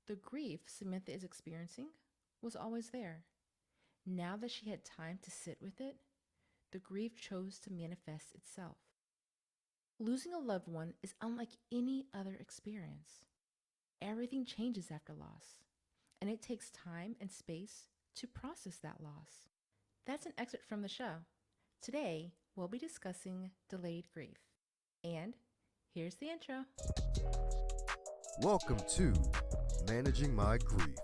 The grief Samantha is experiencing was always there. Now that she had time to sit with it, the grief chose to manifest itself. Losing a loved one is unlike any other experience. Everything changes after loss, and it takes time and space to process that loss. That's an excerpt from the show. Today, we'll be discussing delayed grief. And here's the intro. Welcome to Managing My Grief,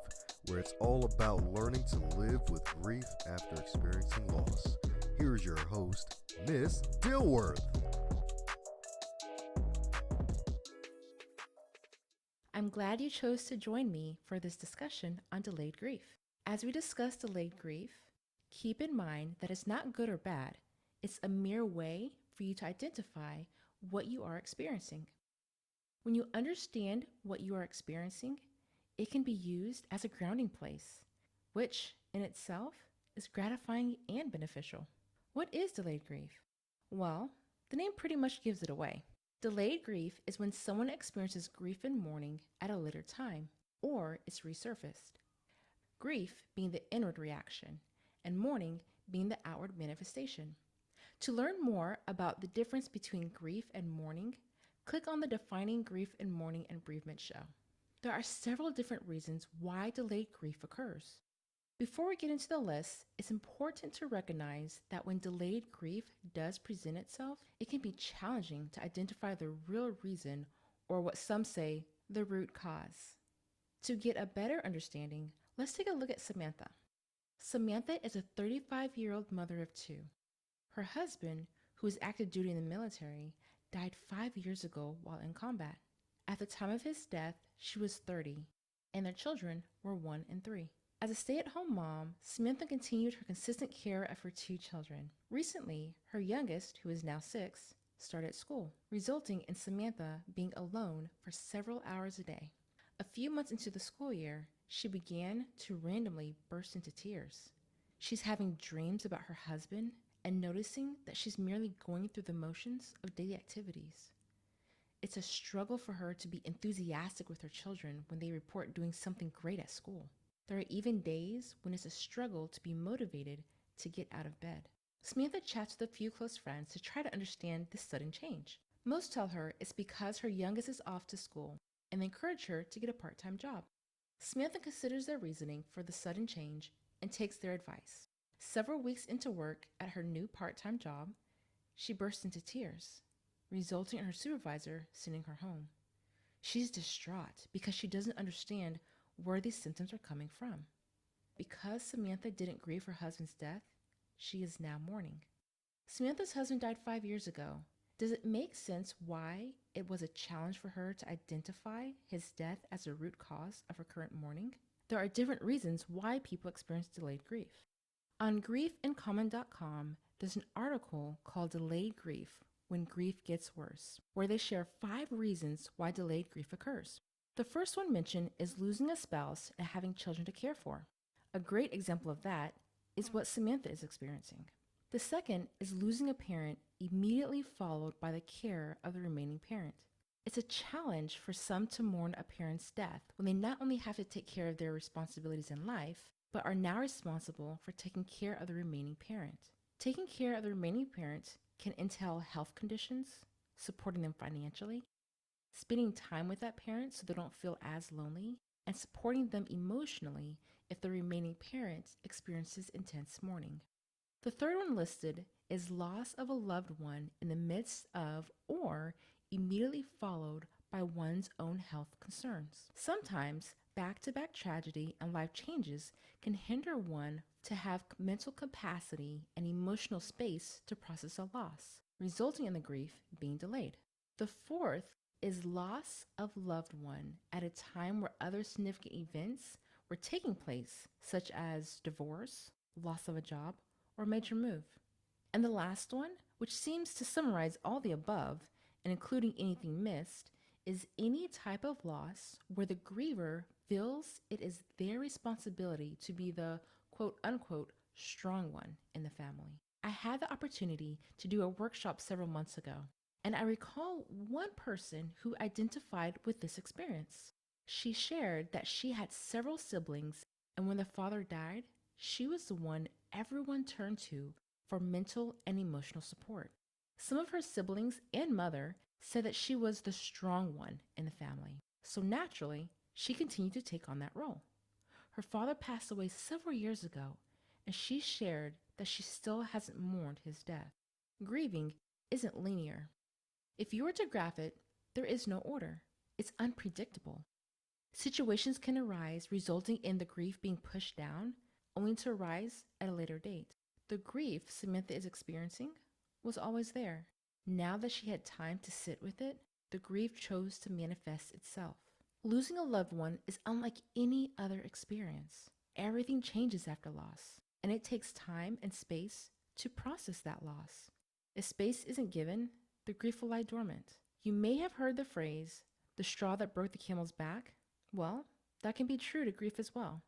where it's all about learning to live with grief after experiencing loss. Here's your host, Miss Dilworth. I'm glad you chose to join me for this discussion on delayed grief. As we discuss delayed grief, keep in mind that it's not good or bad. It's a mere way for you to identify what you are experiencing. When you understand what you are experiencing, it can be used as a grounding place, which in itself is gratifying and beneficial. What is delayed grief? Well, the name pretty much gives it away. Delayed grief is when someone experiences grief and mourning at a later time, or it's resurfaced. Grief being the inward reaction, and mourning being the outward manifestation. To learn more about the difference between grief and mourning, click on the Defining Grief and Mourning and Bereavement show. There are several different reasons why delayed grief occurs. Before we get into the list, it's important to recognize that when delayed grief does present itself, it can be challenging to identify the real reason, or what some say, the root cause. To get a better understanding, let's take a look at Samantha. Samantha is a 35-year-old mother of two. Her husband, who was active duty in the military, died 5 years ago while in combat. At the time of his death, she was 30, and their children were 1 and 3. As a stay-at-home mom, Samantha continued her consistent care of her two children. Recently, her youngest, who is now 6, started school, resulting in Samantha being alone for several hours a day. A few months into the school year, she began to randomly burst into tears. She's having dreams about her husband and noticing that she's merely going through the motions of daily activities. It's a struggle for her to be enthusiastic with her children when they report doing something great at school. There are even days when it's a struggle to be motivated to get out of bed. Samantha chats with a few close friends to try to understand this sudden change. Most tell her it's because her youngest is off to school and they encourage her to get a part-time job. Samantha considers their reasoning for the sudden change and takes their advice. Several weeks into work at her new part-time job, she bursts into tears, resulting in her supervisor sending her home. She's distraught because she doesn't understand where these symptoms are coming from. Because Samantha didn't grieve her husband's death, she is now mourning. Samantha's husband died 5 years ago. Does it make sense why it was a challenge for her to identify his death as the root cause of her current mourning? There are different reasons why people experience delayed grief. On griefincommon.com, there's an article called Delayed Grief When Grief Gets Worse, where they share 5 reasons why delayed grief occurs. The first one mentioned is losing a spouse and having children to care for. A great example of that is what Samantha is experiencing. The second is losing a parent immediately followed by the care of the remaining parent. It's a challenge for some to mourn a parent's death when they not only have to take care of their responsibilities in life, but are now responsible for taking care of the remaining parent. Taking care of the remaining parent can entail health conditions, supporting them financially, spending time with that parent so they don't feel as lonely, and supporting them emotionally if the remaining parent experiences intense mourning. The third one listed is loss of a loved one in the midst of or immediately followed by one's own health concerns. Sometimes back-to-back tragedy and life changes can hinder one to have mental capacity and emotional space to process a loss, resulting in the grief being delayed. The fourth is loss of loved one at a time where other significant events were taking place, such as divorce, loss of a job, or major move. And the last one, which seems to summarize all the above, and including anything missed, is any type of loss where the griever feels it is their responsibility to be the quote-unquote strong one in the family. I had the opportunity to do a workshop several months ago, and I recall one person who identified with this experience. She shared that she had several siblings, and when the father died, she was the one everyone turned to for mental and emotional support. Some of her siblings and mother said that she was the strong one in the family, so naturally, she continued to take on that role. Her father passed away several years ago, and she shared that she still hasn't mourned his death. Grieving isn't linear. If you were to graph it, there is no order. It's unpredictable. Situations can arise resulting in the grief being pushed down, only to arise at a later date. The grief Samantha is experiencing was always there. Now that she had time to sit with it, the grief chose to manifest itself. Losing a loved one is unlike any other experience. Everything changes after loss, and it takes time and space to process that loss. If space isn't given, the grief will lie dormant. You may have heard the phrase, the straw that broke the camel's back. Well, that can be true to grief as well.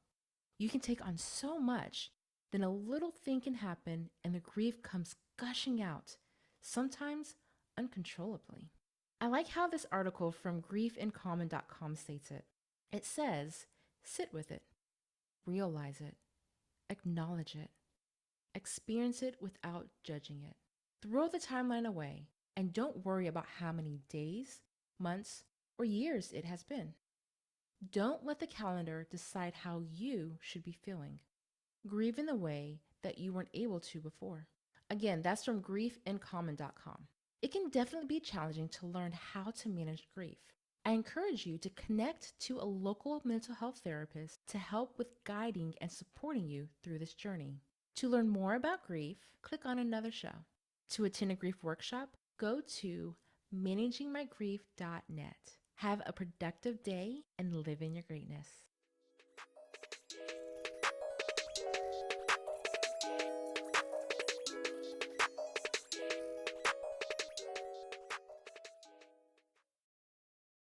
You can take on so much, then a little thing can happen and the grief comes gushing out, sometimes uncontrollably. I like how this article from griefincommon.com states it. It says, sit with it, realize it, acknowledge it, experience it without judging it. Throw the timeline away and don't worry about how many days, months, or years it has been. Don't let the calendar decide how you should be feeling. Grieve in the way that you weren't able to before. Again, that's from griefincommon.com. It can definitely be challenging to learn how to manage grief. I encourage you to connect to a local mental health therapist to help with guiding and supporting you through this journey. To learn more about grief, click on another show. To attend a grief workshop, go to managingmygrief.net. Have a productive day and live in your greatness.